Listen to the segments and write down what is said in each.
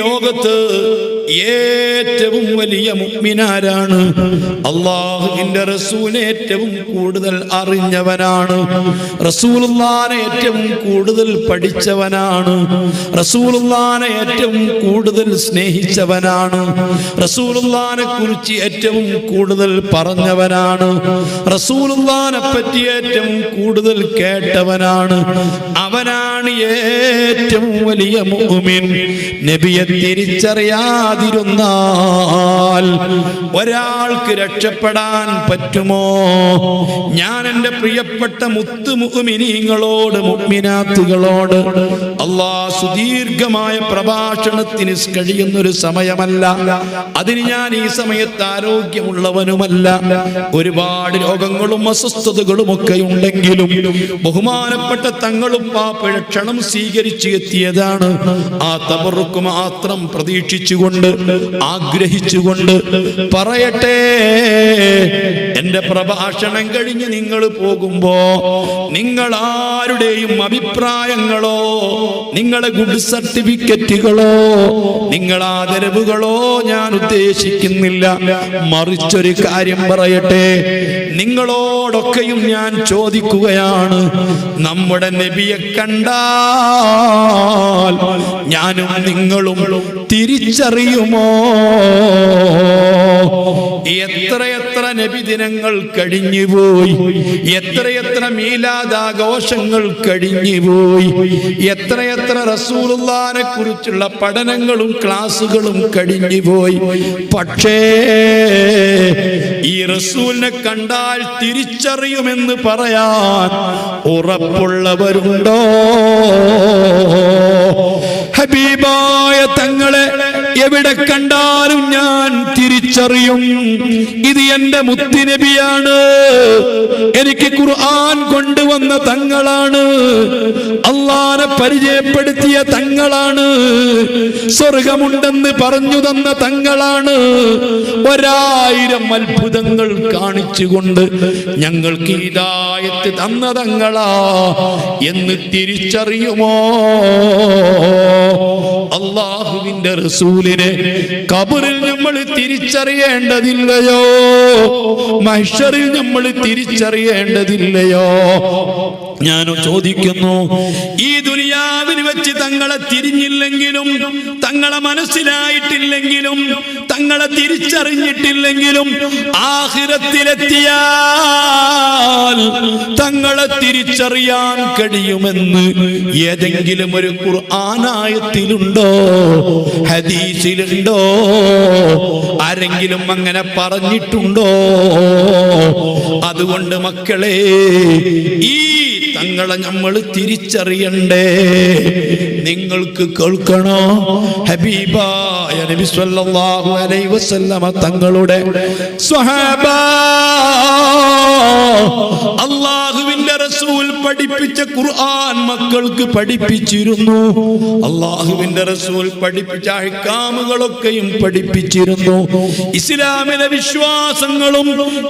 ലോകത്ത് ഏറ്റവും വലിയ മുഅ്മിനാരാണ്? അല്ലാഹുവിന്റെ റസൂൽ ഏറ്റവും കൂടുതൽ അറിഞ്ഞവനാണ്. റസൂലുള്ളാഹിനെ ഏറ്റവും കൂടുതൽ പഠിച്ചവനാണ്. റസൂലുള്ളാഹിനെ ഏറ്റവും കൂടുതൽ സ്നേഹിച്ചവനാണ്. റസൂലുള്ളാഹിനെ കുറിച്ച് ഏറ്റവും കൂടുതൽ പറഞ്ഞവനാണ്. റസൂലുള്ളാഹിനെ പറ്റി ഏറ്റവും കൂടുതൽ കേട്ടവനാണ്. അവനാണ് ഏറ്റവും വലിയ മുഅ്മിൻ. നബിയെ തിരിച്ചറിയാതിരുന്നാൽ ഒരാൾക്ക് രക്ഷപ്പെടാൻ പറ്റുമോ? ഞാൻ എൻ്റെ പ്രിയപ്പെട്ട മുത്തു മുഅ്മിനീങ്ങളോട്, മുഅ്മിനാത്തുകളോട്, അല്ലാഹ് സുദീർഘമായ പ്രഭാഷണത്തിന് കഴിയുന്നൊരു സമയമല്ല. അതിന് ഞാൻ ഈ സമയത്ത് ആരോഗ്യമുള്ളവനുമല്ല. ഒരുപാട് രോഗങ്ങളും അസ്വസ്ഥതകളും ഒക്കെ ഉണ്ടെങ്കിലും ബഹുമാനപ്പെട്ട തങ്ങളും പാപ്പയുടെ ക്ഷണം സ്വീകരിച്ച് എത്തിയതാണ്. ആ തബറുക്ക് മാത്രം പ്രതീക്ഷിച്ചുകൊണ്ട്, ആഗ്രഹിച്ചുകൊണ്ട് പറയട്ടെ, എന്റെ പ്രഭാഷണം കഴിഞ്ഞ് നിങ്ങൾ പോകുമ്പോ നിങ്ങൾ ആരുടെയും അഭിപ്രായങ്ങളോ, നിങ്ങളെ ഗുഡ് സർട്ടിഫിക്കറ്റുകളോ, നിങ്ങൾ ആദരവുകളോ ഞാൻ ഉദ്ദേശിക്കുന്നില്ല. മറിച്ചൊരു കാര്യം പറയട്ടെ, നിങ്ങളോടൊക്കെയും ഞാൻ ചോദിക്കുകയാണ്, നമ്മുടെ നബിയെ കണ്ടാൽ ഞാനും നിങ്ങളും തിരിച്ചറിയുമോ? എത്രയെത്ര നബിദിനങ്ങൾ കഴിഞ്ഞുപോയി, എത്രയെത്ര മീലാദാഘോഷങ്ങൾ കഴിഞ്ഞുപോയി, എത്രയെത്ര റസൂലുള്ളാഹിനെ കുറിച്ചുള്ള പഠനങ്ങളും ക്ലാസുകളും കഴിഞ്ഞുപോയി. പക്ഷേ ഈ റസൂലിനെ കണ്ടാൽ തിരിച്ചറിയുമെന്ന് പറയാൻ ഉറപ്പുള്ളവരുണ്ടോ? ഹബീബായ തങ്ങളെ എവിടെ കണ്ടാലും ഞാൻ തിരിച്ചറിയും. ഇത് എന്റെ മുത്തുനബിയാണ്, എനിക്ക് ഖുർആൻ കൊണ്ടുവന്ന തങ്ങളാണ്, അല്ലാഹനെ പരിചയപ്പെടുത്തിയ തങ്ങളാണ്, സ്വർഗമുണ്ടെന്ന് പറഞ്ഞു തന്ന തങ്ങളാണ്, 1000 അത്ഭുതങ്ങൾ കാണിച്ചുകൊണ്ട് ഞങ്ങൾക്ക് ഹിദായത്ത് തന്ന തങ്ങളാ എന്ന് തിരിച്ചറിയുമോ? അല്ലാഹുവിന്റെ റസൂലിനെ ഖബറിൽ നമ്മൾ തിരിച്ചറിയേണ്ടതില്ലയോ? മഹ്ശറിൽ നമ്മൾ തിരിച്ചറിയേണ്ടതില്ലയോ? ഞാൻ ചോദിക്കുന്നു, ഈ ദുനിയാവിൽ വെച്ച് തങ്ങളെ തിരിഞ്ഞില്ലെങ്കിലും, തങ്ങളെ മനസ്സിലായിട്ടില്ലെങ്കിലും, തങ്ങളെ തിരിച്ചറിഞ്ഞിട്ടില്ലെങ്കിലും, ആഖിറത്തിലെത്തിയാൽ തങ്ങളെ തിരിച്ചറിയാൻ കഴിയുമെന്ന് ഏതെങ്കിലും ഒരു ഖുർആനായത്തിലുണ്ടോ? ഹദീസിലുണ്ടോ? ആരെങ്കിലും അങ്ങനെ പറഞ്ഞിട്ടുണ്ടോ? അതുകൊണ്ട് മക്കളെ, ഈ തങ്ങളെ നമ്മൾ തിരിച്ചറിയണ്ടേ? നിങ്ങൾക്ക് കേൾക്കണോ? ഹബീബായ നബി സല്ലല്ലാഹു അലൈഹി വസല്ലമ തങ്ങളുടെ സ്വഹാബ, അല്ലാഹുവിന്റെ റസൂൽ പഠിപ്പിച്ച ഖുർആൻ മക്കൾക്ക് പഠിപ്പിച്ചിരുന്നു. അല്ലാഹുവിന്റെ റസൂൽ പഠിപ്പിച്ച അഹ്കാമുകളൊക്കെയും പഠിപ്പിച്ചിരുന്നു. ഇസ്ലാമിലെ വിശ്വാസങ്ങളും,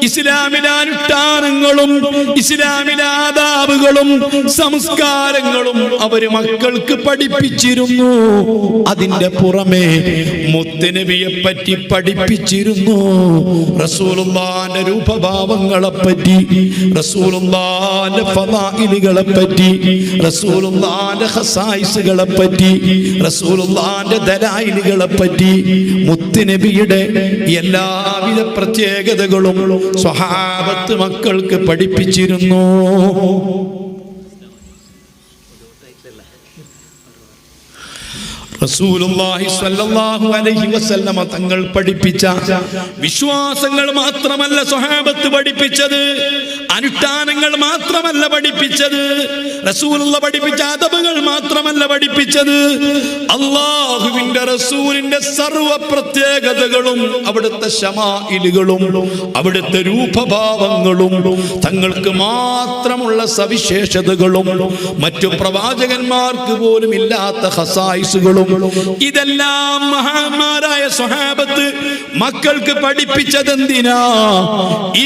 ഇസ്ലാമിലെ അനുഷ്ഠാനങ്ങളും, ഇസ്ലാമിലെ ആദാബുകളും സംസ്കാരങ്ങളും അവര് മക്കൾക്ക് പഠിപ്പിച്ചിരുന്നു. അതിന്റെ പുറമെ മുത്തുനബിയെ പറ്റി പഠിപ്പിച്ചിരുന്നു. റസൂലുള്ളാഹിന്റെ രൂപഭാവങ്ങളെ പറ്റി, റസൂലുള്ളാഹിന്റെ ഫളായിലുകളെ പറ്റി, റസൂലുള്ളാഹിന്റെ ഖസായിസുകളെ പറ്റി, റസൂലുള്ളാഹിന്റെ ദലായിലുകളെ പറ്റി, മുത്തുനബിയുടെ എല്ലാവിധ പ്രത്യേകതകളും സ്വഹാബത്ത് മക്കൾക്ക് പഠിപ്പിച്ചിരുന്നു. റസൂലുള്ളാഹി സ്വല്ലല്ലാഹു അലൈഹി വസല്ലമ തങ്ങൾ പഠിപ്പിച്ച വിശ്വാസങ്ങൾ മാത്രമല്ല സ്വഹാബത്ത് പഠിപ്പിച്ചത്, അനുഷ്ഠാനങ്ങൾ മാത്രമല്ല പഠിപ്പിച്ചത്, റസൂലുള്ള പഠിപ്പിച്ച അദബുകൾ മാത്രമല്ല പഠിപ്പിച്ചത്, അല്ലാഹുവിന്റെ റസൂലിന്റെ സർവ്വ പ്രത്യേകതകളും, അവിടുത്തെ ശമാഇലുകളും, അവിടുത്തെ രൂപഭാവങ്ങളും, തങ്ങൾക്ക് മാത്രമുള്ള സവിശേഷതകളും, മറ്റു പ്രവാചകന്മാർക്ക് പോലും ഇല്ലാത്ത ഖസായിസുകളും ഇതെല്ലാം മഹാന്മാരായ സ്വഹാബത്ത് മക്കൾക്ക് പഠിപ്പിച്ചതെന്തിനാ?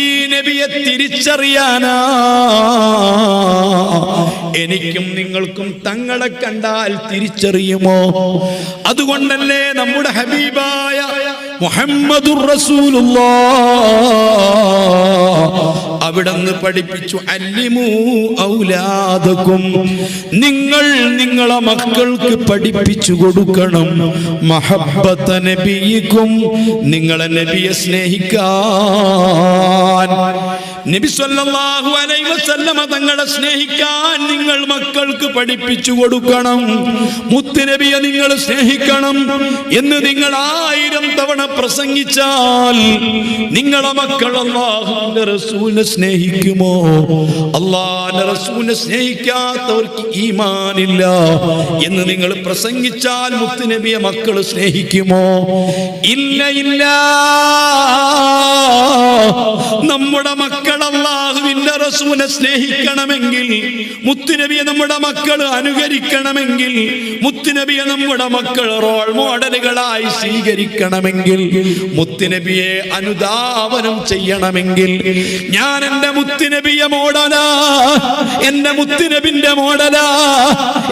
ഈ നബിയെ തിരിച്ചറിയാനാ. എനിക്കും നിങ്ങൾക്കും തങ്ങളെ കണ്ടാൽ തിരിച്ചറിയുമോ? അതുകൊണ്ടല്ലേ നമ്മുടെ ഹബീബായ മുഹമ്മദുർ റസൂലുള്ളാഹ് അവിടുന്ന് പഠിപ്പിച്ചു, അല്ലിമൂ ഔലാദക്കും, നിങ്ങൾ നിങ്ങളെ മക്കൾക്ക് പഠിപ്പിച്ചു കൊടുക്കണം മഹബ്ബത നബിയിക്കും, നിങ്ങളെ നബിയെ സ്നേഹിക്കാൻ. നബി സല്ലല്ലാഹു അലൈഹി വസല്ലമ തങ്ങളെ സ്നേഹിക്കാൻ നിങ്ങൾ മക്കൾക്ക് പഠിപ്പിച്ചു കൊടുക്കണം. മുത്തുനബിയെ നിങ്ങൾ സ്നേഹിക്കണം എന്ന് നിങ്ങൾ 1000 തവണ പ്രസംഗിച്ചാൽ നിങ്ങളെ മക്കൾ അല്ലാഹുവിന്റെ റസൂലിനെ സ്നേഹിക്കുമോ? അല്ലാഹുവിന്റെ റസൂലിനെ സ്നേഹിക്കാത്തവർക്ക് ഈമാനില്ല എന്ന് നിങ്ങൾ പ്രസംഗിച്ചാൽ മുത്തുനബിയെ മക്കൾ സ്നേഹിക്കുമോ? ഇല്ല, ഇല്ല. നമ്മുടെ മക്കൾ അല്ലാഹുവിന്റെ റസൂലിനെ സ്നേഹിക്കണമെങ്കിൽ, മുത്തുനബിയെ നമ്മുടെ മക്കൾ അനുകരിക്കണമെങ്കിൽ, മുത്തുനബിയെ നമ്മുടെ മക്കൾ റോൾ മോഡലുകളായി സ്വീകരിക്കണമെങ്കിൽ, മുത്തുനബിയെ അനുധാവനം ചെയ്യണമെങ്കിൽ, ഞാൻ എന്റെ മുത്തുനബിയെ മോഡലാ, എന്റെ മുത്തുനബിന്റെ മോഡലാ,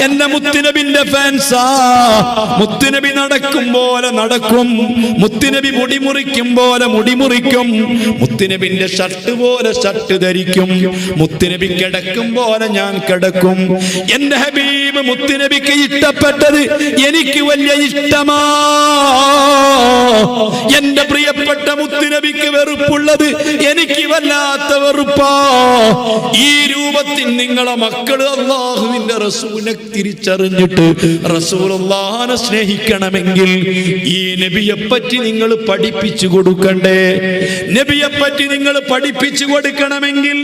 എന്റെ മുത്തുനബിന്റെ ഫാൻസാ. മുത്തുനബി നടക്കും പോലെ നടക്കും, മുത്തുനബി മുടി മുറിക്കും പോലെ മുടി മുറിക്കും, മുത്തുനബിന്റെ ഷർട്ട് പോലെ ഷർട്ട് ധരിക്കും, മുത്തുനബി കിടക്കും പോലെ ഞാൻ കിടക്കും. എന്റെ ഹബീബ് മുത്തുനബിക്ക് ഇഷ്ടപ്പെട്ടത് എനിക്ക് വലിയ ഇഷ്ടമാ, എന്റെ പ്രിയപ്പെട്ട മുത്തുനബിക്ക് വെറുപ്പുള്ളത് എനിക്ക് വല്ലാത്ത വെറുപ്പാ. ഈ രൂപത്തിൽ നിങ്ങളെ മക്കള് അല്ലാഹുവിന്റെ റസൂലിനെ തിരിച്ചറിഞ്ഞിട്ട് റസൂലുള്ളാഹിനെ സ്നേഹിക്കണമെങ്കിൽ ഈ നബിയെ പറ്റി നിങ്ങൾ പഠിപ്പിച്ചു കൊടുക്കണ്ടേ? നബിയെ പറ്റി നിങ്ങൾ പഠിപ്പിച്ചു കൊടുക്കണമെങ്കിൽ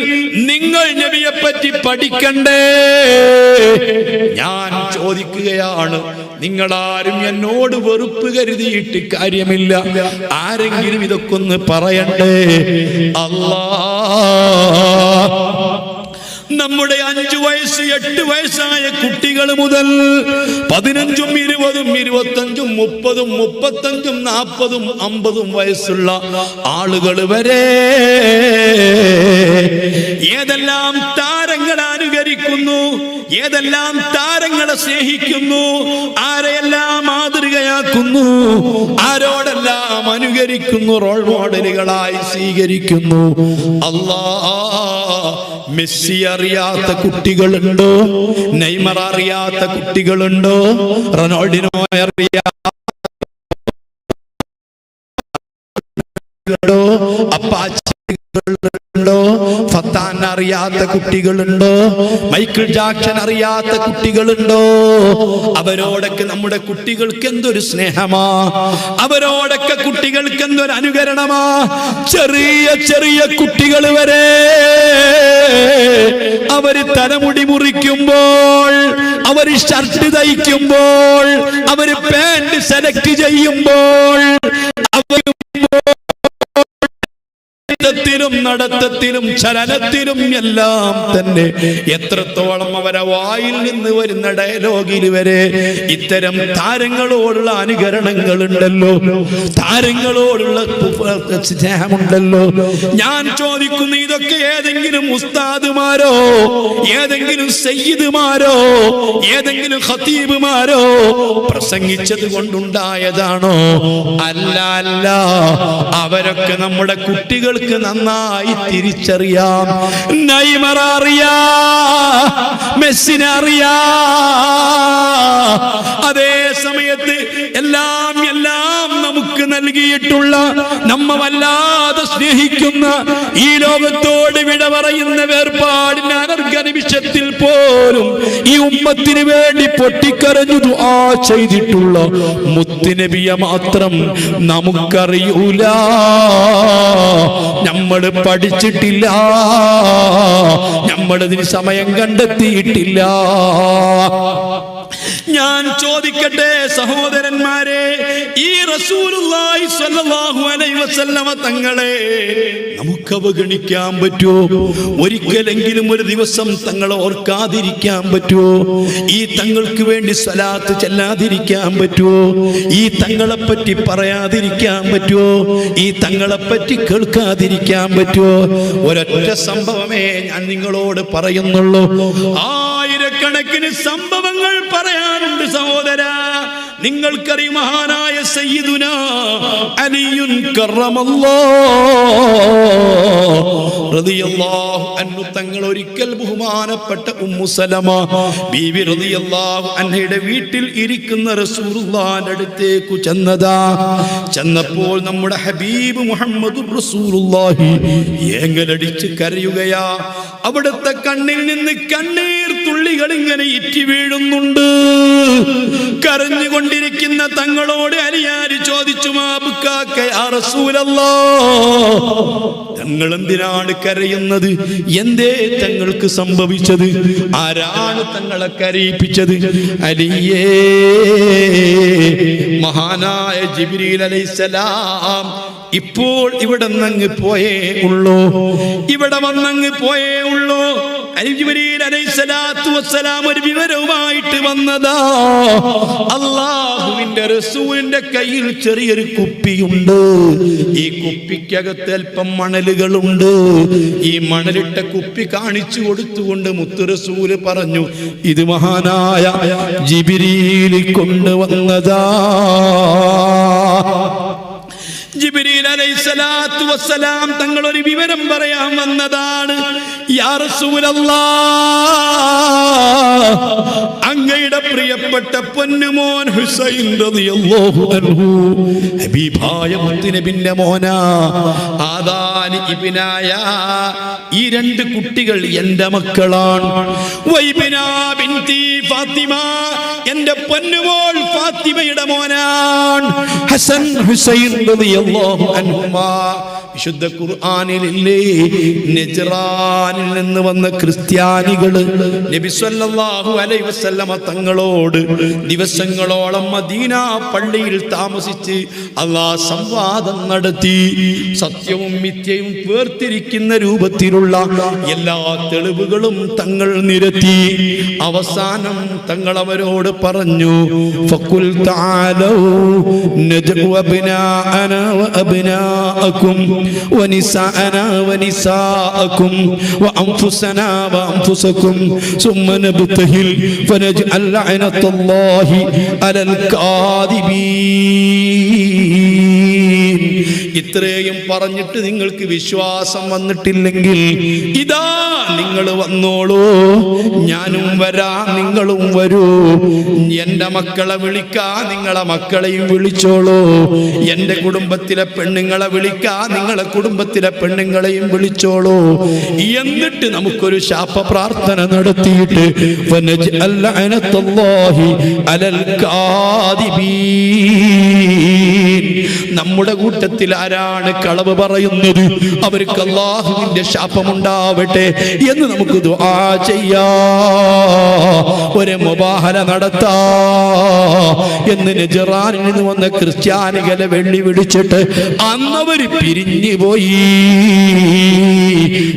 നിങ്ങൾ നബിയെ പറ്റി പഠിക്കണ്ടേ? ഞാൻ ചോദിക്കുകയാണ്, നിങ്ങളാരും എന്നോട് വെറുപ്പ് കരുതിയിട്ട് കാര്യമില്ല. ആരെങ്കിലും ഇതൊക്കെ ഒന്ന് പറയണ്ടേ? നമ്മുടെ 5 വയസ്സ് 8 വയസ്സായ കുട്ടികൾ മുതൽ 15ഉം 20ഉം 25ഉം 30ഉം 35ഉം 40ഉം 50ഉം വയസ്സുള്ള ആളുകൾ വരെ ഏതെല്ലാം താരങ്ങളെ അനുകരിക്കുന്നു, ഏതെല്ലാം താരങ്ങളെ സ്നേഹിക്കുന്നു, ആരെയെല്ലാം മാതൃകയാക്കുന്നു, ആരോടെല്ലാം അനുകരിക്കുന്നു, റോൾ മോഡലുകളായി സ്വീകരിക്കുന്നു. മെസ്സി അറിയാത്ത കുട്ടികളുണ്ടോ? നെയ്മർ അറിയാത്ത കുട്ടികളുണ്ടോ? റൊണാൾഡിനോ അറിയാത്തോ? അപ്പാച്ചികളുണ്ടോ? ഫത്താൻ അറിയാത്ത കുട്ടികളുണ്ടോ? മൈക്കിൾ ജാക്സൺ അറിയാത്ത കുട്ടികളുണ്ടോ? അവരോടൊക്കെ നമ്മുടെ കുട്ടികൾക്ക് എന്തൊരു സ്നേഹമാ, അവരോടൊക്കെ കുട്ടികൾക്ക് എന്തൊരു അനുകരണമാ. ചെറിയ ചെറിയ കുട്ടികൾ വരെ അവര് തലമുടി മുറിക്കുമ്പോൾ, അവര് ഷർട്ട് തയ്ക്കുമ്പോൾ, അവര് പാന്റ് സെലക്ട് ചെയ്യുമ്പോൾ, ത്തിലും നടത്തത്തിലും ചലനത്തിലും എല്ലാം തന്നെ എത്രത്തോളം അവരെ വായിൽ നിന്ന് വരുന്ന ഡയലോഗിൽ വരെ ഇത്തരം താരങ്ങളോടുള്ള അനുകരണങ്ങളുണ്ടല്ലോ, താരങ്ങളോടുള്ള സ്നേഹമുണ്ടല്ലോ. ഞാൻ ചോദിക്കുന്നു, ഇതൊക്കെ ഏതെങ്കിലും ഉസ്താദുമാരോ ഏതെങ്കിലും സയ്യിദുമാരോ ഏതെങ്കിലും ഖതീബുമാരോ പ്രസംഗിച്ചത് കൊണ്ടുണ്ടായതാണോ? അല്ല, അല്ല. അവരൊക്കെ നമ്മുടെ കുട്ടികൾക്ക് നന്നായി തിരിച്ചറിയാം. നെയ്മർ അറിയാ, മെസ്സിനെ അറിയാ. അതേ സമയത്ത് എല്ലാം നമുക്ക് നൽകിയിട്ടുള്ള, നമ്മ വല്ലാതെ സ്നേഹിക്കുന്ന, ഈ ലോകത്തോട് വിട പറയുന്ന വേർപാടിന്റെ അനർഘ നിമിഷത്തിൽ പോലും ഈ ഉമ്മത്തിന് വേണ്ടി പൊട്ടിക്കരഞ്ഞു ദുആ ചെയ്തിട്ടുള്ള മുത്തുനബിയെ മാത്രം നമുക്കറിയൂല, നമ്മൾ പഠിച്ചിട്ടില്ല, നമ്മളതിന് സമയം കണ്ടെത്തിയിട്ടില്ല. ഞാൻ ചോദിക്കട്ടെ സഹോദരന്മാരെ, ഈ റസൂലുള്ളാഹി സ്വല്ലല്ലാഹു അലൈഹി വസല്ലമ തങ്ങളെ നമുക്ക് അവഗണിക്കാൻ പറ്റുമോ? ഒരിക്കലെങ്കിലും ഒരു ദിവസം തങ്ങളെ ഓർക്കാതിരിക്കാൻ പറ്റുമോ? ഈ തങ്ങൾക്ക് വേണ്ടി സ്വലാത്ത് ചെല്ലാതിരിക്കാൻ പറ്റുമോ? ഈ തങ്ങളെ പറ്റി പറയാതിരിക്കാൻ പറ്റുമോ? ഈ തങ്ങളെ പറ്റി കേൾക്കാതിരിക്കാൻ പറ്റുമോ? ഒരൊറ്റ സംഭവമേ ഞാൻ നിങ്ങളോട് പറയുന്നുള്ളൂ. ആയിരക്കണക്കിന് സംഭവങ്ങൾ പറയാനുണ്ട് സഹോദരാ. നിങ്ങൾക്കറിയും മഹാനായ സയ്യിദുനാ അലിയുൻ കറമല്ലാഹു റളിയല്ലാഹു അൻഹു തങ്ങൾ ഒരിക്കൽ ബഹുമാനപ്പെട്ട ഉമ്മു സലമ ബീവി റളിയല്ലാഹു അൻഹയുടെ വീട്ടിൽ ഇരിക്കുന്ന റസൂലുള്ളാഹിന്റെ അടുത്തേക്ക് ചെന്നപ്പോൾ നമ്മുടെ ഹബീബ് മുഹമ്മദുർ റസൂലുള്ളാഹി ഏങ്ങലടിച്ച് കരയുകയാ. അവിടുത്തെ കണ്ണിൽ നിന്ന് കണ്ണീർ തുള്ളികൾ ഇങ്ങനെ ഇറ്റി വീഴുന്നുണ്ട്. കരഞ്ഞുകൊണ്ടിരിക്കുന്ന തങ്ങളോട് അലിയാര് ചോദിച്ചു, തങ്ങൾ എന്തിനാണ് കരയുന്നത്? എന്തേ തങ്ങൾക്ക് സംഭവിച്ചത്? ആരാണ് തങ്ങളെ കരയിപ്പിച്ചത്? അലിയേ, മഹാനായ ജിബ്രീൽ അലൈഹിസ്സലാം ഇപ്പോൾ ഇവിടെ വന്നങ്ങ് പോയേ ഉള്ളൂ. ഇവിടെ വന്നങ്ങ് പോയേ ഉള്ളൂ. ജിബ്രീൽ അലൈഹിസ്സലാത്തു വസ്സലാം ഒരു വിവരവുമായിട്ട് വന്നതാ. അല്ലാഹുവിന്റെ റസൂലിന്റെ കയ്യിൽ ചെറിയൊരു കുപ്പിയുണ്ട്. ഈ കുപ്പിക്കകത്ത് അല്പം മണലുകളുണ്ട്. ഈ മണലിട്ട കുപ്പി കാണിച്ചു കൊടുത്തുകൊണ്ട് മുത്തു റസൂല് പറഞ്ഞു, ഇത് മഹാനായ ജിബ്രീൽ കൊണ്ടുവന്നതാ. ജിബ്രീൽ അലൈഹിസ്സലാത്തു വസ്സലാം തങ്ങൾ ഒരു വിവരം പറയാൻ വന്നതാണ്. യാ റസൂലല്ലാഹ്, അങ്ങയുടെ പ്രിയപ്പെട്ട പൊന്നുമോൻ ഹുസൈൻ റളിയല്ലാഹു അൻഹു ഹബീബായ മുത്തുനബിന്റെ മോനാ. ആദാനി ഇബ്നായ, ഈ രണ്ട് കുട്ടികൾ എന്റെ മക്കളാണ്. വൈബിനാ ബിൻതി ഫാത്തിമ, എന്റെ പൊന്നുമോൾ ഫാത്തിമയുടെ മോനാണ്. ഹസൻ ഹുസൈൻ റളിയല്ലാഹു അൻഹുമാ. വിശുദ്ധ ഖുർആനിലില്ലേ, നജ്റാനിൽ നിന്ന് വന്ന ക്രിസ്ത്യാനികള് നബി സല്ലല്ലാഹു അലൈഹി വസല്ലമ തങ്ങളോട് ദിവസങ്ങളോളം മദീന പള്ളിയിൽ താമസിച്ച് അല്ലാഹ് സംവാദം നടത്തി. സത്യവും മിഥ്യയും വേർതിരിക്കുന്ന രൂപത്തിലുള്ള എല്ലാ തെളിവുകളും തങ്ങൾ നിരത്തി. അവസാനം തങ്ങൾ അവരോട് പറഞ്ഞു, ഫഖുൽ തആലൂ നദ്ഉ അബ്നാഅനാ വഅബ്നാഅകും വനിസാഅനാ വനിസാഅകും വഅൻഫുസനാ വഅൻഫുസകും സുമ്മ നബ്തഹിൽ ഫനജ്അൽ ലഅനത്തല്ലാഹി അലൽ കാദിബീൻ. ഇത്രയും പറഞ്ഞിട്ട് നിങ്ങൾക്ക് വിശ്വാസം വന്നിട്ടില്ലെങ്കിൽ ഇതാ നിങ്ങൾ വന്നോളൂ, ഞാനും വരാം, നിങ്ങളും വരൂ. എന്റെ മക്കളെ വിളിക്കാൻ നിങ്ങളെ മക്കളെയും വിളിച്ചോളൂ. എന്റെ കുടുംബത്തിലെ പെണ്ണുങ്ങളെ വിളിക്കാൻ നിങ്ങളെ കുടുംബത്തിലെ പെണ്ണുങ്ങളെയും വിളിച്ചോളൂ. എന്നിട്ട് നമുക്കൊരു ശാപ പ്രാർത്ഥന നടത്തിയിട്ട് ഫനജ്അൽ ലഅനത്തല്ലാഹി അലൽ കാദിബീൻ. നമ്മുടെ കൂട്ടത്തിൽ ആരാണ് കളവ് പറയുന്നത്, അവർക്ക് അല്ലാഹുവിന്റെ ശാപമുണ്ടാവട്ടെ എന്ന് നമുക്ക് ദുആ ചെയ്യാം, ഒരു മുബാഹല നടത്താം എന്ന് നജ്റാനിൽ നിന്ന് വന്ന ക്രിസ്ത്യാനികളെ വെള്ളി വിളിച്ചിട്ട് അന്നവര് പിരിഞ്ഞു പോയി.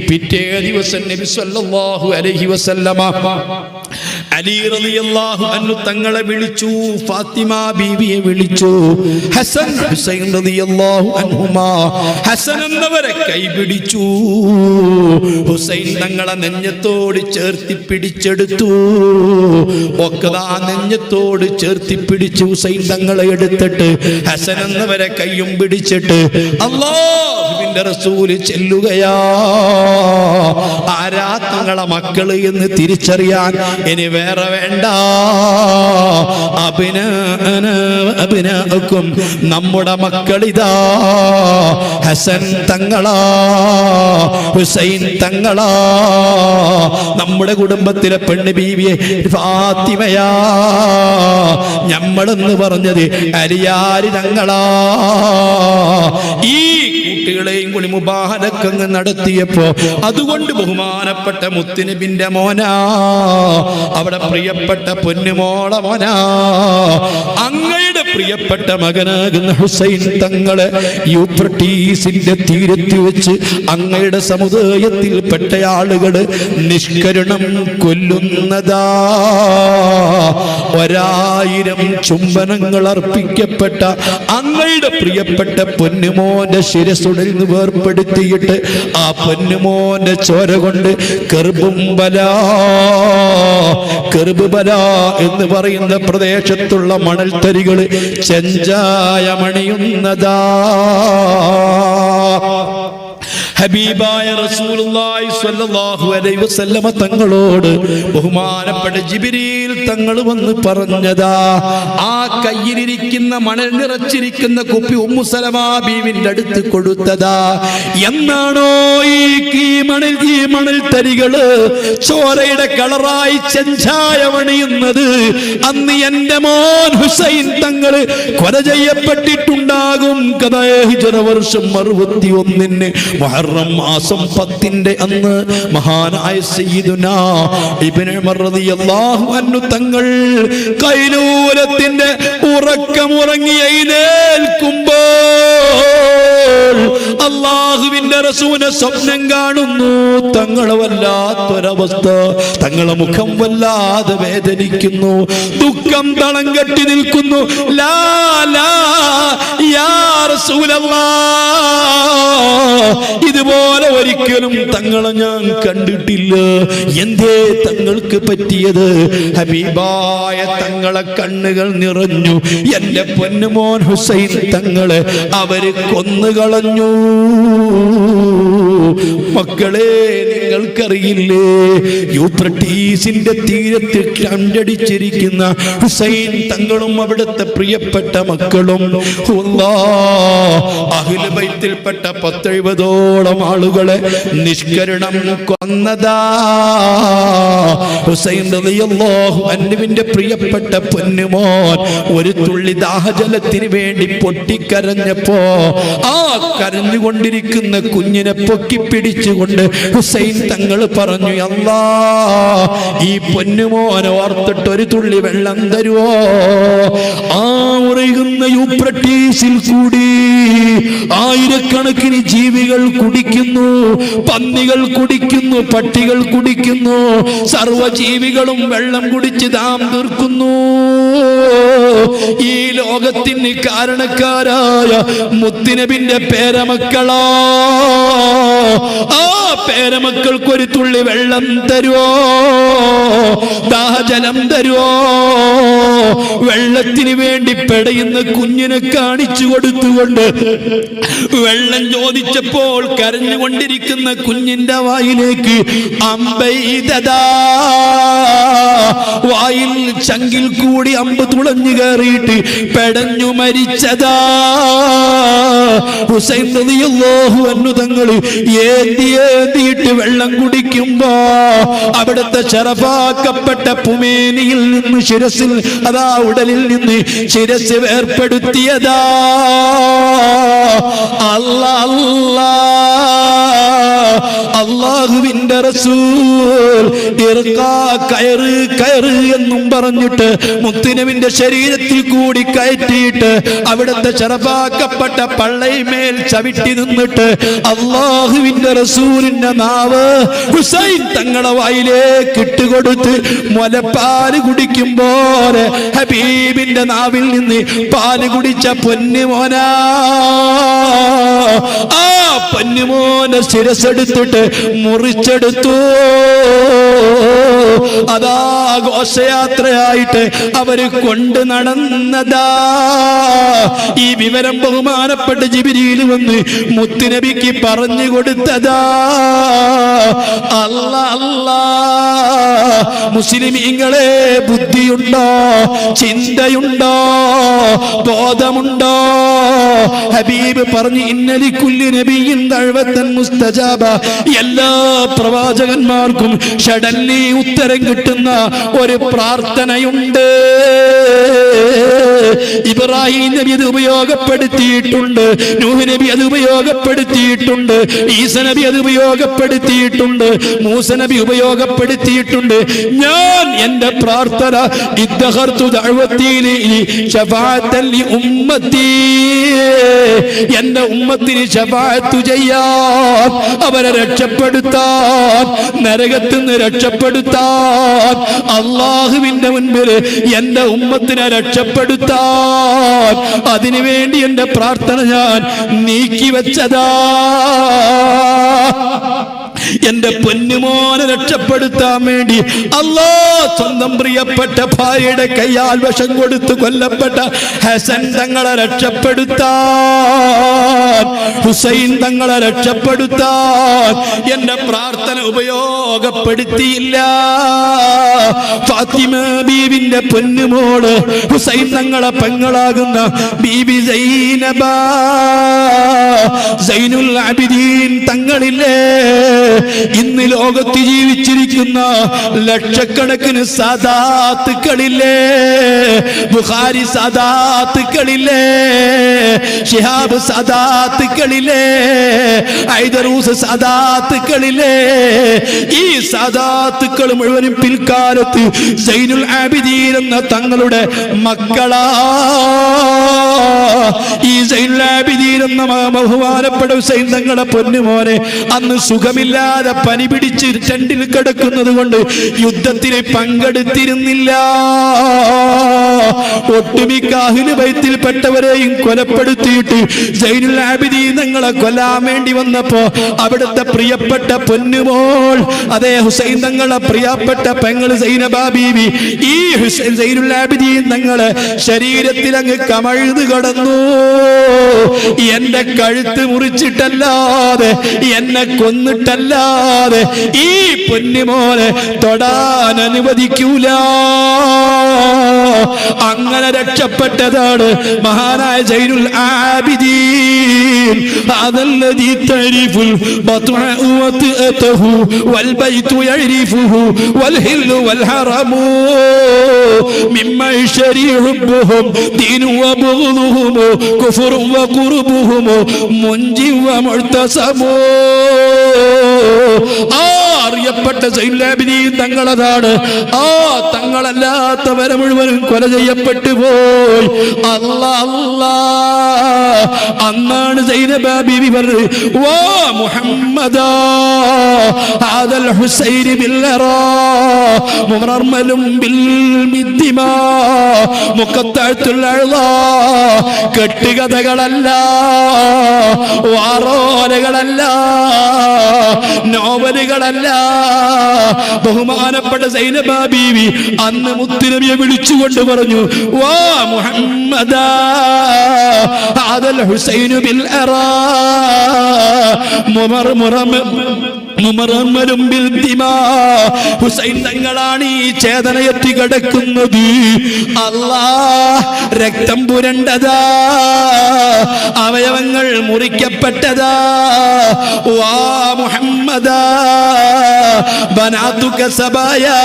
പിറ്റേ ദിവസം നബി സല്ലല്ലാഹു അലൈഹി വസല്ലമ അലി റളിയല്ലാഹു അൻഹു തങ്ങളെ വിളിച്ചു, ഫാത്തിമ ബീവിയെ വിളിച്ചു, ഹസൻ ഹുസൈൻ റളിയല്ലാഹു അൻഹുമാ ഹസൻ എന്നവരെ കൈപിടിച്ചു. ഹുസൈൻ തങ്ങളെ നെഞ്ഞത്തോട് ചേർത്തി പിടിച്ചെടുത്തു. ഒക്കതാ നെഞ്ഞത്തോട് ചേർത്തി പിടിച്ചു ഹുസൈൻ തങ്ങളെ എടുത്തിട്ട് ഹസൻ എന്നവരെ കൈയും പിടിച്ചിട്ട് അല്ലാഹുവിന്റെ റസൂല് ചെല്ലുകയാ. ആരാ തങ്ങളെ മക്കള് എന്ന് തിരിച്ചറിയാൻ ഇനി വേറെ വേണ്ട. അബ്നാഅക്കും, നമ്മുടെ മക്കളിതാ ഹസൻ തങ്ങളാ, ഹുസൈൻ തങ്ങളാ. നമ്മുടെ കുടുംബത്തിലെ പെണ്ണ് ബീവിയെ ഫാത്തിമയാ. ഞമ്മളെന്ന് പറഞ്ഞത് അലിയാരി തങ്ങളാ. ഈ കുട്ടികളെയും കൂടി മുബാഹലക്കങ്ങ് നടത്തിയപ്പോ അതുകൊണ്ട് ബഹുമാനപ്പെട്ട മുത്തുനബിന്റെ മോനാ അവിടെ പ്രിയപ്പെട്ട പൊന്നുമോള മോനാ, അങ്ങയുടെ പ്രിയപ്പെട്ട മകനാകുന്ന ഹുസൈൻ തങ്ങളെ യൂഫ്രട്ടീസിന്റെ തീരത്ത് വെച്ച് അങ്ങയുടെ സമുദായത്തിൽപ്പെട്ട ആളുകള് നിഷ്കരുണം കൊല്ലുന്നതാ. 1000 ചുംബനങ്ങൾ അർപ്പിക്കപ്പെട്ട അങ്ങയുടെ പ്രിയപ്പെട്ട പൊന്നുമോന്റെ ശിരസുടൽ നിന്ന് വേർപ്പെടുത്തിയിട്ട് ആ പൊന്നുമോന്റെ ചോര കൊണ്ട് കർബുംബല എന്ന് പറയുന്ന പ്രദേശത്തുള്ള മണൽത്തരികൾ ചെഞ്ചായമണിയുന്നതാ. ഹബീബായ റസൂലുള്ളാഹി സ്വല്ലല്ലാഹു അലൈഹി വസല്ലമ തങ്ങളോട് ബഹുമാനപ്പെട്ട ജിബ്രീൽ തങ്ങൾ വന്ന് പറഞ്ഞതാ, ആ കയ്യിലിരിക്കുന്ന മണൽ നിറച്ചിരിക്കുന്ന കുപ്പി ഉമ്മു സലമാ ബീവിന്റെ അടുത്ത് കൊടുത്തതാ. എന്നാണോ ഈ മണൽ തരികള് ചോരയുടെ കളറായി ചെഞ്ചായമണിയുന്നത്, അന്ന് എന്റെ മോൻ ഹുസൈൻ തങ്ങള് കൊല ചെയ്യപ്പെട്ടിട്ടുണ്ടാകും. ഹിജ്റ വർഷം 61 മുഹറം മാസം 10 അന്ന് മഹാനായ സയ്യിദുനാ ഇബ്നു ഉമർ റളിയല്ലാഹു അൻഹു തങ്ങൾ കൈലൂലത്തിന്റെ ഉറക്കമുറങ്ങി എഴുന്നേൽക്കുമ്പോൾ അല്ലാഹുവിന്റെ റസൂലിനെ സ്വപ്നം കാണുന്നു. തങ്ങളെ വല്ലാത്തൊരവസ്ഥ, തങ്ങളെ മുഖം വല്ലാതെ വേദനിക്കുന്നു, ദുഃഖം തളം കെട്ടി നിൽക്കുന്നു. ലാ ലാ യാ റസൂലല്ലാഹ്, ഇതുപോലെ ഒരിക്കലും തങ്ങളെ ഞാൻ കണ്ടിട്ടില്ല. എന്തേ തങ്ങൾക്ക് പറ്റിയത്? ഹബീബായ തങ്ങളെ കണ്ണുകൾ നിറഞ്ഞു. എന്റെ പൊന്നുമോൻ ഹുസൈൻ തങ്ങളെ അവര് കൊന്നുകളഞ്ഞു. മക്കളെ, നിങ്ങൾക്കറിയില്ലേ, യൂഫ്രട്ടീസിന്റെ തീരത്ത് കണ്ടടിച്ചിരിക്കുന്ന ഹുസൈൻ തങ്ങളും അവിടുത്തെ പ്രിയപ്പെട്ട മക്കളും അഹ്ലു ബൈത്തിൽപ്പെട്ട 10-70ഓളം ആളുകളെ നിഷ്കരണം കൊന്നതാ. ഹുസൈൻ റളിയല്ലാഹു അൻഹുവിന്റെ പ്രിയപ്പെട്ട പൊന്നുമോൻ ഒരു തുള്ളി ദാഹജലത്തിന് വേണ്ടി പൊട്ടിക്കരഞ്ഞപ്പോ ആ കരഞ്ഞുകൊണ്ടിരിക്കുന്ന കുഞ്ഞിനെ പൊക്കിപ്പിടിച്ചുകൊണ്ട് ഹുസൈൻ തങ്ങൾ പറഞ്ഞു, അല്ലാ, ഈ പൊന്നുമോനെ ഓർത്തിട്ട് ഒരു തുള്ളി വെള്ളം തരുവോ? ആ ഉറയുന്ന യൂഫ്രട്ടീസിൽ കൂടി ആയിരക്കണക്കിന് ജീവികൾ കുടിക്കുന്നു, പന്നികൾ കുടിക്കുന്നു, പട്ടികൾ കുടിക്കുന്നു, സർവ്വജീവികളും വെള്ളം കുടിച്ച് ദാം തീർക്കുന്നു. ഈ ലോകത്തിന് കാരണക്കാരായ മുത്തുനബിന്റെ പേരമക്കളാ, ആ പേരമക്കൾക്ക് ഒരു തുള്ളി വെള്ളം തരുവോ? ദാഹജലം തരുവോ? വെള്ളത്തിന് വേണ്ടി പെടയുന്ന കുഞ്ഞിനെ കാണിച്ചു കൊടുത്തുകൊണ്ട് വെള്ളം ചോദിച്ചപ്പോൾ കരഞ്ഞുകൊണ്ടിരിക്കുന്ന കുഞ്ഞിന്റെ വായിലേക്ക് അമ്പെയ്തതാ. വായിൽ ചങ്കിൽ കൂടി അമ്പ് തുളഞ്ഞു കയറിയിട്ട് പെടഞ്ഞു മരിച്ചതാ. ഹുസൈൻ റളിയല്ലാഹു അൻഹു തങ്ങൾ ഏന്തിയിട്ട് വെള്ളം കുടിക്കുമ്പോ അവിടുത്തെ ശറഫാക്കപ്പെട്ട പുമേനിയിൽ നിന്ന് ശിരസിൽ, അതാ ഉടലിൽ നിന്ന് ശിരസ് വേർപ്പെടുത്തിയതാ. അല്ലാഹുവിന്റെ റസൂൽ കയറ് എന്നും പറഞ്ഞിട്ട് മുത്തുനബിന്റെ ശരീരത്തിൽ കൂടി കയറ്റിയിട്ട് അവിടുത്തെ ശറഫാക്കപ്പെട്ട പള്ളയമേൽ ചവിട്ടി നിന്നിട്ട് അല്ലാഹുവിന്റെ റസൂലിന്റെ നാവ് ഹുസൈൻ തങ്ങളെ വായിലേക്ക് ഇട്ടുകൊടുത്ത് മുലപ്പാല് കുടിക്കുമ്പോൾ ഹബീബിന്റെ നാവിൽ നിന്ന് പാല് കുടിച്ച പൊന്നുമോനാ. ആ പൊന്നുമോനെ ശിരസെടുത്തിട്ട് മുറിച്ചെടുത്തു. അതാ ഘോഷയാത്രയായിട്ട് അവര് കൊണ്ട് നടന്നതാ. ഈ വിവരം ബഹുമാനപ്പെട്ട ജിബ്രീൽ വന്ന് മുത്തുനബിക്ക് പറഞ്ഞു കൊടുത്തതാ. അല്ലാ അല്ലാ, മുസ്ലിമീങ്ങളെ, ബുദ്ധിയുണ്ടോ? ചിന്തയുണ്ടോ? ബോധമുണ്ടോ? ഹബീബ് പറഞ്ഞു, ഇന്നലിക്കുല്ലി നബിയിൻ ദഅവതൻ മുസ്തജാബ, എല്ലാ പ്രവാചകന്മാർക്കും ഷഡല്ലി ഉത്തരം കിട്ടുന്ന ഒരു പ്രാർത്ഥനയുണ്ട്. ഇബ്രാഹിം നബി അത് ഉപയോഗപ്പെടുത്തിയിട്ടുണ്ട്, നൂഹ് നബി അത് ഉപയോഗപ്പെടുത്തിയിട്ടുണ്ട്, ഈസ നബി അത് ഉപയോഗപ്പെടുത്തിയിട്ടുണ്ട്, മൂസ നബി ഉപയോഗപ്പെടുത്തിയിട്ടുണ്ട്. ഞാൻ എന്റെ പ്രാർത്ഥന ഇദ്ദഖർതു ദഅവതി ശഫാഅത്തൻ ലി ഉമ്മത്തി, എന്റെ ഉമ്മത്തിന് ശഫാഅത്ത് ചെയ്യാൻ, അവരെ രക്ഷപ്പെടുത്താൻ, നരകത്തിൽ നിന്ന് രക്ഷപ്പെടുത്താൻ, അല്ലാഹുവിന്റെ മുൻപിൽ എന്റെ ഉമ്മത്തിനെ രക്ഷപ്പെടുത്താൻ, അതിനുവേണ്ടി എന്റെ പ്രാർത്ഥന ഞാൻ നീക്കിവെച്ചതാ. എന്റെ പൊന്നുമോനെ രക്ഷപ്പെടുത്താൻ വേണ്ടി അല്ലാഹ് സ്വന്തം പ്രിയപ്പെട്ട ഭാര്യയുടെ കയ്യാൽ വിഷം കൊടുത്ത് കൊല്ലപ്പെട്ട ഹസൻ തങ്ങളെ രക്ഷപ്പെടുത്താൻ, ഹുസൈൻ തങ്ങളെ രക്ഷപ്പെടുത്താൻ എന്റെ പ്രാർത്ഥന ഉപയോഗപ്പെടുത്തിയില്ല. ഫാത്തിമ ബീവിന്റെ പൊന്നുമോള് ഹുസൈൻ തങ്ങളെ പെങ്ങളാകുന്ന ബീബി സൈനബ, സൈനുൽ ആബിദീൻ തങ്ങളില്ലേ, ഇന്ന് ലോകത്ത് ജീവിച്ചിരിക്കുന്ന ലക്ഷക്കണക്കിന് സാദാത്തുക്കളില്ലേ, ബുഖാരി സാദാത്തുക്കളില്ലേ, ശിഹാബ് സാദാത്തുക്കളില്ലേ, ഐദറൂസ് സാദാത്തുക്കളില്ലേ, ഈ സാദാത്തുക്കൾ മുഴുവനും പിൽക്കാലത്ത് സൈനുൽ ആബിദീൻ എന്ന തങ്ങളുടെ മക്കളാ. ഈ സൈനുൽ ആബിദീൻ എന്ന ബഹുമാനപ്പെട്ട ഹുസൈൻ തങ്ങളുടെ പൊന്നുമോനെ അന്ന് സുഖമില്ലാതെ പനി പിടിച്ച് ചെണ്ടിൽ കിടക്കുന്നത് കൊണ്ട് യുദ്ധത്തിന് പങ്കെടുത്തിരുന്നില്ല. ഒട്ടുമിക്ക അഹ്ലു ബൈത്തിൽപ്പെട്ടവരെയും കൊലപ്പെടുത്തിയിട്ട് സൈനുൽ ആബിദീൻ തങ്ങളെ കൊല്ലാൻ വേണ്ടി വന്നപ്പോ അവിടുത്തെ പ്രിയപ്പെട്ട പൊന്നുമോൾ, അതേ ഹുസൈൻ തങ്ങളെ പ്രിയപ്പെട്ട പെങ്ങൾ സൈനബ ബീവി, ഈ സൈനുൽ ആബിദീൻ തങ്ങളെ ശരീരത്തിൽ അങ്ങ് കമഴ്ന്നു കിടന്നു. എന്റെ കഴുത്ത് മുറിച്ചിട്ടല്ലാതെ, എന്നെ കൊന്നിട്ടല്ലാതെ ഈ പൊന്നുമോനെ തൊടാൻ അനുവദിക്കൂല. അങ്ങനെ രക്ഷപ്പെട്ടതാണ് മഹാനായ സൈനുൽ ആബിദീൻ. അതല്ലദീ തരിഫുൽ ബത്അ വതഅതഹു വൽ ബൈതു യരിഫുഹു വൽ ഹില്ലു വൽ ഹറമു മിമ്മ ശരീഉഹും ദീനു വബുഗ്ദുഹും കുഫ്റു വഖുർബുഹും മുൻജി വമുഅ്തസമു. അറിയപ്പെട്ട സൈനുൽ ആബിദീൻ തങ്ങളതാണ്. ആ തങ്ങളല്ലാത്തവരെ മുഴുവനും കൊല ചെയ്യപ്പെട്ടു പോയി. അല്ലാ, അന്നാണ് സൈനബ ബീവി പറഞ്ഞത്, വാ മുഹമ്മദാ ഹാദൽ ഹുസൈൻ ബിൽറ മുമർമലും ബിൽ മിദ്ദിമാ മുഖത്തഅത്തുൽ അഅ്ളാ. കെട്ടുകഥകളല്ല, വാറോലകളല്ല, നോവലുകളല്ല. ബഹുമാനപ്പെട്ട സൈനബ ബീവി അന്ന് മുത്തുനബിയെ വിളിച്ചുകൊണ്ട് പറഞ്ഞു, വാ മുഹമ്മദാ ഹാദൽ ഹുസൈൻ ബിൽ അറാ മുമർമലും ബിൽ ദിമാ. ഹുസൈൻ തങ്ങളാണ് ഈ ചേതനയറ്റി കിടക്കുന്നത്. അല്ലാ, രക്തം പുരണ്ടതാ, അവയവങ്ങൾ മുറിക്കപ്പെട്ടതാ. വാ മുഹമ്മദാ ബനാതുക സബായാ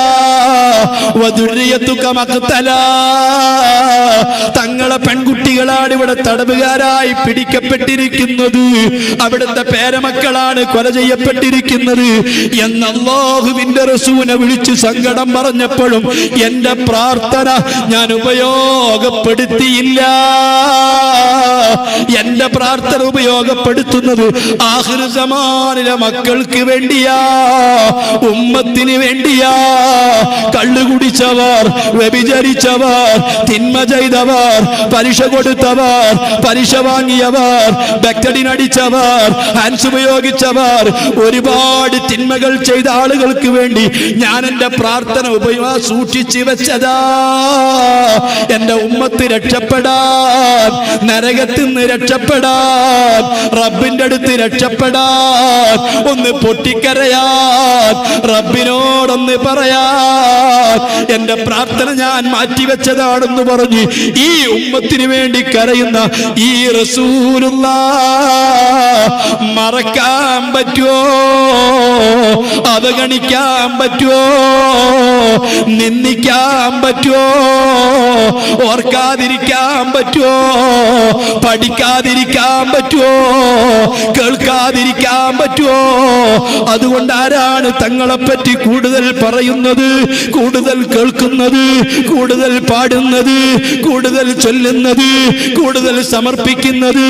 വദുരിയതുക മഖ്തലാ. തങ്ങളെ പെൺകുട്ടികളാണ് ഇവിടെ തടവുകാരായി പിടിക്കപ്പെട്ടിരിക്കുന്നത്, അവിടുത്തെ പേരമക്കളാണ് കൊല ചെയ്യപ്പെട്ടിരിക്കുന്നത് എന്ന് അല്ലാഹുവിന്റെ റസൂലിനെ വിളിച്ച് സങ്കടം പറഞ്ഞപ്പോഴും എന്റെ പ്രാർത്ഥന ഞാൻ ഉപയോഗപ്പെടുത്തിയില്ല. എന്റെ പ്രാർത്ഥന ഉപയോഗപ്പെടുത്തുന്നത് ആഖിറു സമാനിലെ മക്കൾക്ക് വേണ്ടിയാ, ഉമ്മത്തിന് വേണ്ടിയാ. കള്ളു കുടിച്ചവർ, വ്യഭിചരിച്ചവർ, തിന്മ ചെയ്തവർ, പലിശ കൊടുത്തവർ, പലിശ വാങ്ങിയവർ, ബക്കടിനടിച്ചവർ, ഹാൻസ് ഉപയോഗിച്ചവർ, ഒരുപാട് തിന്മകൾ ചെയ്ത ആളുകൾക്ക് വേണ്ടി ഞാൻ എന്റെ പ്രാർത്ഥന സൂക്ഷിച്ചു വെച്ചതാ. എന്റെ ഉമ്മത്ത് രക്ഷപ്പെടാൻ, നരകത്തിൽ നിന്ന് രക്ഷപ്പെടാൻ, റബ്ബിന്റെ അടുത്ത് രക്ഷപ്പെടാൻ, ഒന്ന് പൊട്ടിക്കരയാൻ, റബ്ബിനോടൊന്ന് പറയാൻ, എന്റെ പ്രാർത്ഥന ഞാൻ മാറ്റിവെച്ചതാണെന്ന് പറഞ്ഞ് ഈ ഉമ്മത്തിന് വേണ്ടി കരയുന്ന ഈ റസൂലുള്ളാഹ് മറക്കാൻ പറ്റുമോ? അവഗണിക്കാൻ പറ്റുമോ? നിന്ദിക്കാൻ പറ്റുമോ? ഓർക്കാതിരിക്കാൻ പറ്റുമോ? പഠിക്കാതിരിക്കാൻ പറ്റുമോ? കേൾക്കാതിരിക്കാൻ പറ്റുമോ? അതുകൊണ്ട് ആരാണ് തങ്ങളെപ്പറ്റി കൂടുതൽ പറയുന്നത്, കൂടുതൽ കേൾക്കുന്നത്, കൂടുതൽ പാടുന്നത്, കൂടുതൽ ചൊല്ലുന്നത്, കൂടുതൽ സമർപ്പിക്കുന്നത്?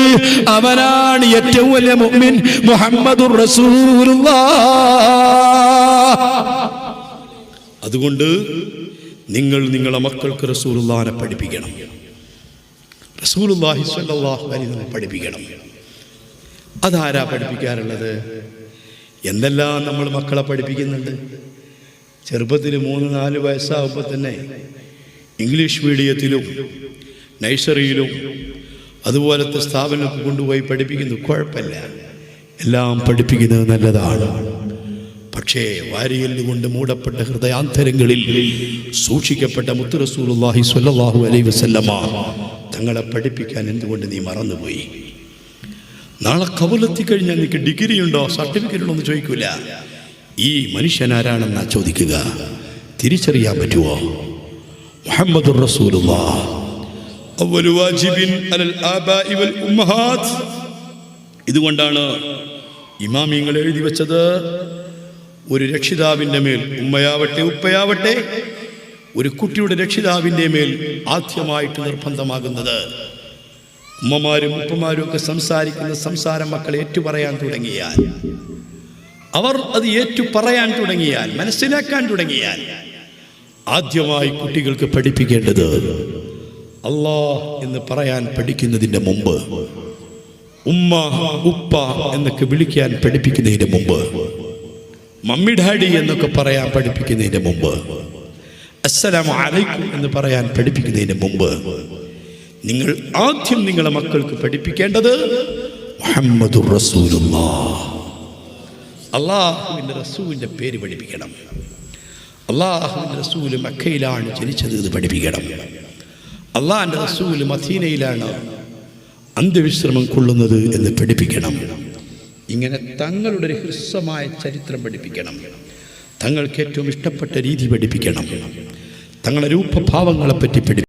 അവനാണ് ഏറ്റവും വലിയ മുഅ്മിൻ, മുഹമ്മദുർ റസൂലുള്ളാഹ്. അതുകൊണ്ട് നിങ്ങൾ നിങ്ങളെ മക്കൾക്ക് റസൂലുള്ളാഹിനെ പഠിപ്പിക്കണം. റസൂലുള്ളാഹി സ്വല്ലല്ലാഹു അലൈഹി വസല്ലം പഠിപ്പിക്കണം. അതാരാ പഠിപ്പിക്കാറുള്ളത്? എന്തെല്ലാം നമ്മൾ മക്കളെ പഠിപ്പിക്കുന്നുണ്ട്. ചെറുപ്പത്തിൽ 3-4 വയസ്സാകുമ്പോൾ തന്നെ ഇംഗ്ലീഷ് മീഡിയത്തിലും നഴ്സറിയിലും അതുപോലത്തെ സ്ഥാപനമൊക്കെ കൊണ്ടുപോയി പഠിപ്പിക്കുന്നു. കുഴപ്പമില്ല, എല്ലാം പഠിപ്പിക്കുന്നത് നല്ലതാണ്. പക്ഷേ വാരിയല് കൊണ്ട് മൂടപ്പെട്ട ഹൃദയാന്തരങ്ങളിൽ സൂക്ഷിക്കപ്പെട്ട മുത്ത് റസൂലുള്ളാഹി സ്വല്ലല്ലാഹു അലൈഹി വസല്ലമ തങ്ങളെ പഠിപ്പിക്കാൻ എന്തുകൊണ്ട് നീ മറന്നുപോയി? നാളെ ഖബറിലെത്തിക്കഴിഞ്ഞാൽ നിനക്ക് ഡിഗ്രി ഉണ്ടോ, സർട്ടിഫിക്കറ്റ് ഉണ്ടോ എന്ന് ചോദിക്കൂല. ഈ മനുഷ്യനാരാണെന്നാ ചോദിക്കുക. തിരിച്ചറിയാൻ പറ്റുമോ? മുഹമ്മദുർ റസൂലുള്ളാഹ് അവ്വലു വാജിബിൻ അലൽ ആബാഇ വൽ ഉമ്മഹാത്ത്. ഇതുകൊണ്ടാണ് ഇമാമിങ്ങൾ എഴുതി വെച്ചത്, ഒരു രക്ഷിതാവിൻ്റെ മേൽ, ഉമ്മയാവട്ടെ ഉപ്പയാവട്ടെ, ഒരു കുട്ടിയുടെ രക്ഷിതാവിൻ്റെ മേൽ ആദ്യമായിട്ട് നിർബന്ധമാകുന്നത്, ഉമ്മമാരും ഉപ്പമാരും ഒക്കെ സംസാരിക്കുന്ന സംസാരം മക്കൾ ഏറ്റുപറയാൻ തുടങ്ങിയാൽ, അവർ അത് ഏറ്റുപറയാൻ തുടങ്ങിയാൽ, മനസ്സിലാക്കാൻ തുടങ്ങിയാൽ, ആദ്യമായി കുട്ടികൾക്ക് പഠിപ്പിക്കേണ്ടത് അല്ലാഹ് എന്ന് പറയാൻ പഠിക്കുന്നതിൻ്റെ മുമ്പ്, ഉമ്മ ഉപ്പ എന്നൊക്കെ വിളിക്കാൻ പഠിപ്പിക്കുന്നതിന് മുമ്പ്, മമ്മി ഡാഡി എന്നൊക്കെ പറയാൻ പഠിപ്പിക്കുന്നതിന് മുമ്പ്, അസ്സലാമു അലൈക്കും എന്ന് പറയാൻ പഠിപ്പിക്കുന്നതിന് മുമ്പ്, നിങ്ങൾ ആദ്യം നിങ്ങളെ മക്കൾക്ക് പഠിപ്പിക്കേണ്ടത് മുഹമ്മദുർ റസൂലുള്ളാഹ്, അല്ലാഹുവിൻ്റെ റസൂലിൻ്റെ പേര് പഠിപ്പിക്കണം. അല്ലാഹുവിൻ്റെ റസൂല് മക്കയിലാണ് ജനിച്ചത് എന്ന് പഠിപ്പിക്കണം. അള്ളാഹിൻ്റെ റസൂല് മദീനയിലാണ് അന്ത്യവിശ്രമം കൊള്ളുന്നത് എന്ന് പഠിപ്പിക്കണം. ഇങ്ങനെ തങ്ങളുടെ ഒരു ഹ്രസ്വമായ ചരിത്രം പഠിപ്പിക്കണം. തങ്ങൾക്ക് ഏറ്റവും ഇഷ്ടപ്പെട്ട രീതി പഠിപ്പിക്കണം. തങ്ങളുടെ രൂപഭാവങ്ങളെപ്പറ്റി പഠിപ്പിക്കണം.